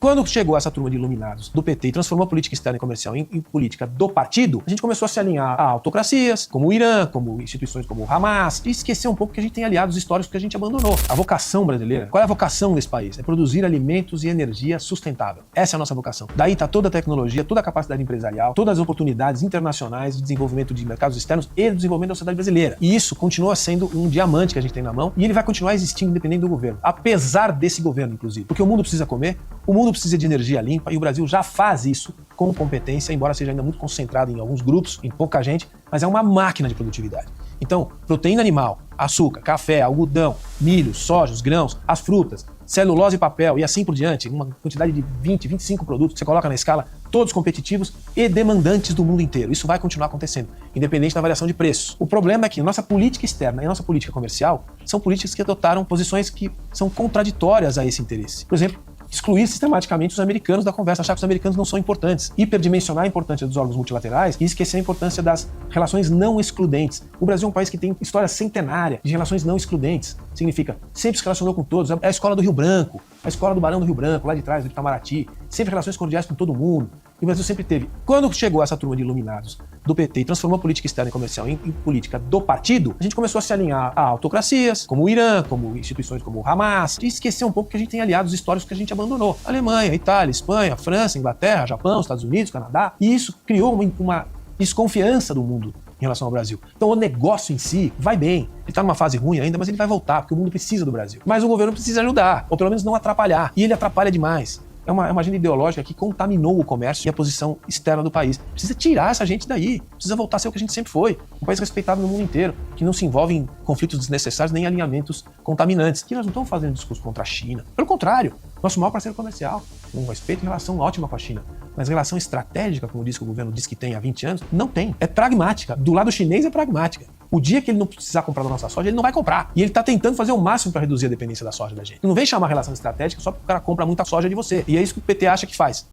Quando chegou essa turma de iluminados do PT e transformou a política externa e comercial em política do partido, a gente começou a se alinhar a autocracias, como o Irã, como instituições como o Hamas, e esquecer um pouco que a gente tem aliados históricos que a gente abandonou. A vocação brasileira, qual é a vocação desse país? É produzir alimentos e energia sustentável. Essa é a nossa vocação. Daí está toda a tecnologia, toda a capacidade empresarial, todas as oportunidades internacionais de desenvolvimento de mercados externos e do desenvolvimento da sociedade brasileira. E isso continua sendo um diamante que a gente tem na mão e ele vai continuar existindo independente do governo, apesar desse governo, inclusive. Porque o mundo precisa comer, o mundo precisa de energia limpa e o Brasil já faz isso com competência, embora seja ainda muito concentrado em alguns grupos, em pouca gente, mas é uma máquina de produtividade. Então, proteína animal, açúcar, café, algodão, milho, soja, os grãos, as frutas, celulose e papel e assim por diante, uma quantidade de 20, 25 produtos que você coloca na escala, todos competitivos e demandantes do mundo inteiro. Isso vai continuar acontecendo, independente da variação de preços. O problema é que nossa política externa e nossa política comercial são políticas que adotaram posições que são contraditórias a esse interesse. Por exemplo, excluir sistematicamente os americanos da conversa, achar que os americanos não são importantes, hiperdimensionar a importância dos órgãos multilaterais e esquecer a importância das relações não excludentes. O Brasil é um país que tem história centenária de relações não excludentes. Significa, sempre se relacionou com todos. É a escola do Rio Branco, a escola do Barão do Rio Branco, lá de trás, do Itamaraty, sempre relações cordiais com todo mundo. E o Brasil sempre teve. Quando chegou essa turma de iluminados do PT e transformou a política externa e comercial em política do partido, a gente começou a se alinhar a autocracias, como o Irã, como instituições como o Hamas, e esquecer um pouco que a gente tem aliados históricos que a gente abandonou. Alemanha, Itália, Espanha, França, Inglaterra, Japão, Estados Unidos, Canadá. E isso criou uma desconfiança do mundo em relação ao Brasil. Então o negócio em si vai bem. Ele está numa fase ruim ainda, mas ele vai voltar, porque o mundo precisa do Brasil. Mas o governo precisa ajudar, ou pelo menos não atrapalhar. E ele atrapalha demais. É uma agenda ideológica que contaminou o comércio e a posição externa do país. Precisa tirar essa gente daí. Precisa voltar a ser o que a gente sempre foi. Um país respeitado no mundo inteiro, que não se envolve em conflitos desnecessários nem alinhamentos contaminantes. Que nós não estamos fazendo discurso contra a China. Pelo contrário, nosso maior parceiro comercial. Um respeito e relação ótima com a China. Mas relação estratégica, como diz que o governo diz que tem há 20 anos, não tem. É pragmática. Do lado chinês é pragmática. O dia que ele não precisar comprar da nossa soja, ele não vai comprar. E ele está tentando fazer o máximo para reduzir a dependência da soja da gente. Não vem chamar relação estratégica só porque o cara compra muita soja de você. E é isso que o PT acha que faz.